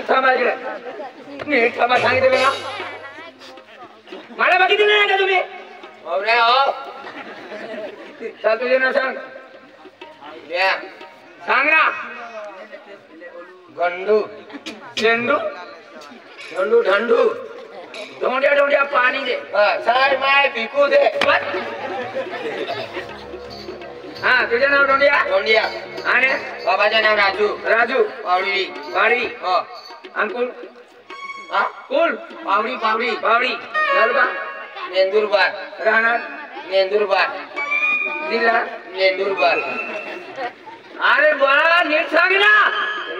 नीट थांबा इकडे नीट थांबा सांगितलं ना मला बघितलं नाही का तुम्ही अरे हो चल तुझे ना सांग सांग ना गंडू चेंडू गंडू ढंडू ढोंड्या ढोंड्या पाणी दे साय माय पिकू दे हा तुझे नाव ढोंड्या ढोंडिया आणि बाबाचं नाव राजू राजू पावडी पाडवी हो अंकुल हा कुल पावडी पावडी पावडी तालुका नेंदुरबार राहणार नेंदुरबार जिल्हा नेंदुरबार अरे बाळा नीट सांग ना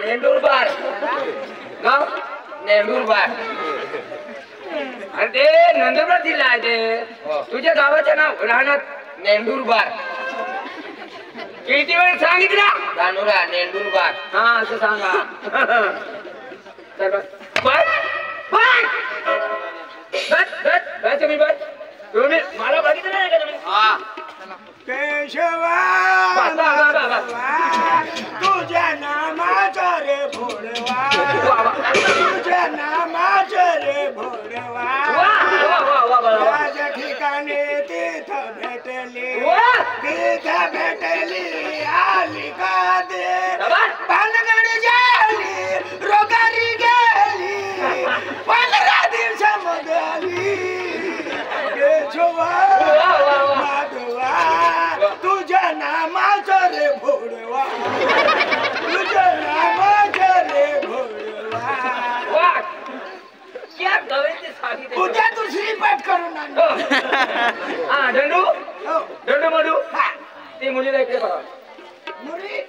नेंदुरबार गाव नेंदुरबार अरे ते नंदुरबार जिल्हा आहे ते हो. तुझ्या गावाचं नाव राहणार नेंदुरबार किती वेळ सांगितलं धानुरा नेंदुरबार हा असं सांगा चल बस बस बस बस बस तुम्ही बस तुम्ही मला बघितलं नाही का तुम्ही हा केशवा बस, बस, बस, बस. तुझ्या नामाचा रे भोडवा वा, वा. तुझ्या नामाचा रे भोडवा वा, वा, वा, वा, वा, वा. माझ्या ठिकाणी तीर्थ भेटली वा. तीर्थ भेटली आली का दे शाबास. पालगड गेली रोगारी गेली 15 दिवसामध्ये आली केशवा वा, वा, वा. माधवा तुझ्या नामाचं रे भोडवा तुझ्या नामाचं रे भोडवा वा. क्या गवळीची सांगितलं. उद्या दुसरी पाठ करून आण हो. हा डंडू हो. डंडू मधू हा. ती मुलीला इकडे बघा मुरी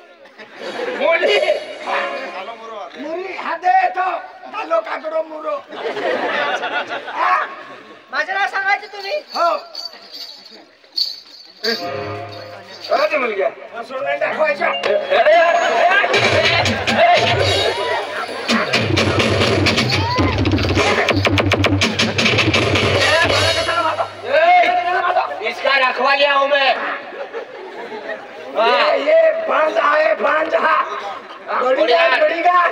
मुली मुरी हा दे तो आलो काकडो मुरो हा? माझं नाव सांगायचं तुम्ही हो बघा ती मुलगी आहे. हसून नाही दाखवायच्या अरे, इसका रखवा लिया हूँ मैं ये बांझ है बांझ हा बड़ी गाय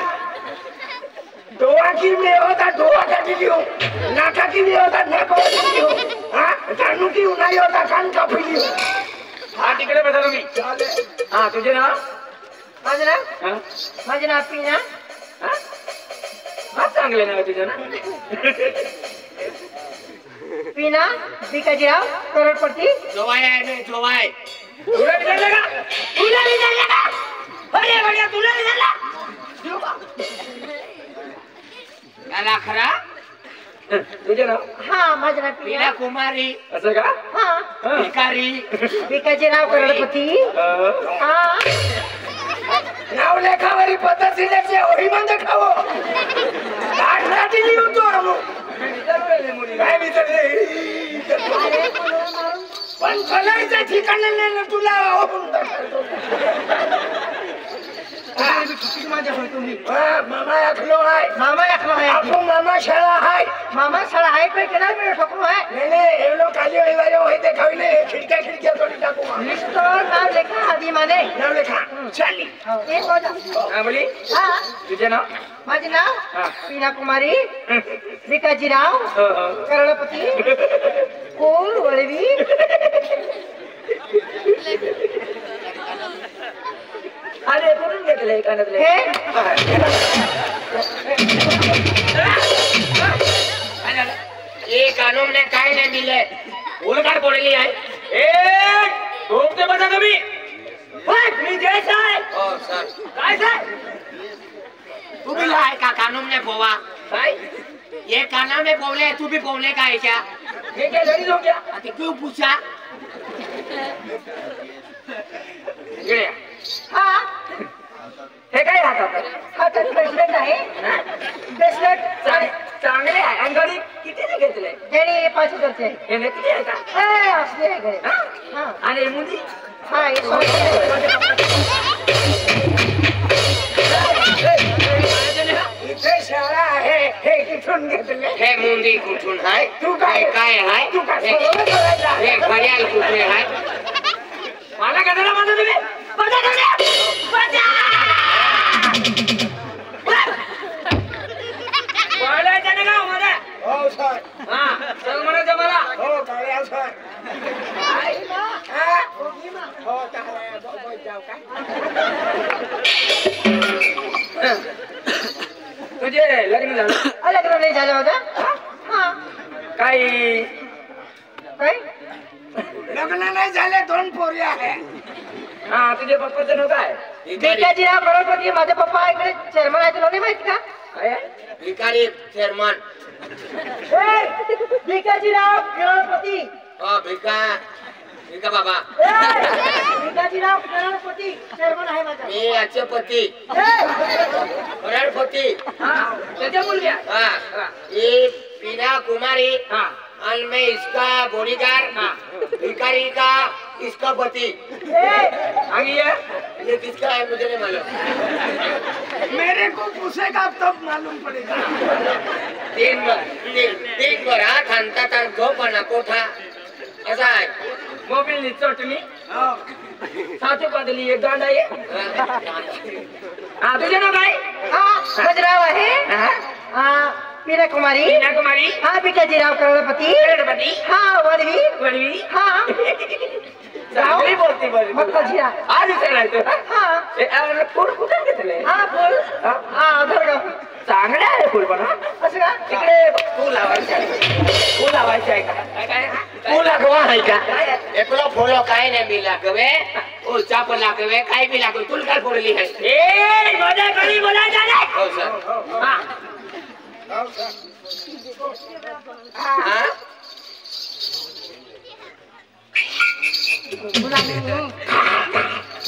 डोवा की में होता डोवा काटी लियो नाका की में होता नाका काटी लियो हाँ कानू की नहीं होता कान कापी लियो हा तिकडे बसा तुम्ही चाले हा तुझे नाव माझं नाव हा? माझं नाव पीना हा? हा चांगले नाव आहे तुझं ना पीना भिकाजीराव करोडपती जोवाय आहे मी जोवाय तुला विचारलं का तुला विचारलं का अरे बढिया तुला विचारला याला खरा तुझे नाव हा माझं नाव मीना पीना कुमारी असं का हा हा. भिकारी भिकाजीराव करोडपती हा नाव लेखावरी पद्धतीने होई बंद खावो गाठराटी लियो तो हम काय विचारले पण कलरच्या ठिकाणाला ना तुला मामा ऐकलो आहे मामा ऐकलो आहे आपण मामा शाळा आहे मामा शाळा आहे पे केला मी ठोकलो आहे नाही नाही एवढं खाली वळवायला होते खावी नाही खिडक्या खिडक्या तोडी टाकू लिस्ट नाव लेखा आधी माने नाव लेखा चालली एक होता हा मुली हा तुझे नाव माझे नाव हा. पीना कुमारी भिकाजीराव हो, हो. करोडपती कोल वळवी अरे कुठून घेतलंय कानातले हे ये कानून ने काय नाही दिले उलकार पडली आहे ए झोपते बसा तुम्ही होय, मी जयश आहे हो सर काय सर तू भी आहे का कानून ने पोवा काय ये काना में पोवले तू भी पोवले का है क्या हे काय घरी जाऊ घ्या अति क्यों पूछा इकडे या. हा हे काय हातात हा तर ब्रेसलेट आहे ब्रेसलेट चांगले आहे आणि घरी कितीने घेतले हे 5,000चे आहे हे नकली आहे का हे असले आहे घरी हा? हा आणि मुली हा हे इथे शाळा आहे हे कुठून घेतले हे मुंडी कुठून आहे तू काय काय आहे तू काय सोडवलं करायचं आहे? हे घड्याळ कुठे आहे मला कशाला म्हणता तुम्ही सर हो जाऊ काय तुझे लग्न झालं लग्न नाही झालं माझं काही काय लग्न नाही झाले 2 पोरी आहे हा तुझे पप्पाचं नाव काय भिकाजीराव करोडपती माझे पप्पा इकडे चेअरमन आहे तुला नाही माहिती का भिकारी चेअरमन भिकाजीराव करोडपती भिका बाबा भिकाजीराव करोडपती चेअरमन आहे माझा मी याचे पती करोडपती त्याच्या मुलग्या ये पीना कुमारी हा और मैं इसका बॉडीगार्ड भिखारी का इसका पति आगे ये किसका है मुझे नहीं मालूम मेरे को पूछेगा तब मालूम पड़ेगा दिन भर हात हाणतात आणि झोपणा कोठा असा आहे मोबिल चटणी साचू पादली एक गांडा ये हा तुझे नाव काय गजराव आहे मीरा कुमारी मीना कुमारी हा भिकाजीराव करोडपती करोडपती हा वडवी वडवी हा चांगली बोलती बरं मग कजिरा आज विचारायचं हा फूल कुठे घेतलंय हा बोल हा धरगाव चांगलं आहे फुल पण असं का तिकडे फुल लावायचं आहे फुल लावायचं आहे का काय फुल लागवा आहे का एकलो फोलो काय नाही मी लागवे ओ चापल लागवे काय बी लागवे तुला काय फोडली आहे ए मजा करी बोला जाणे हो सर हा हा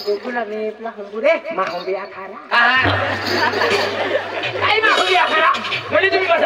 गोकुलाने हंबुरे माहुंबिया खाना काय मागूया खरा म्हणजे तुम्ही कसं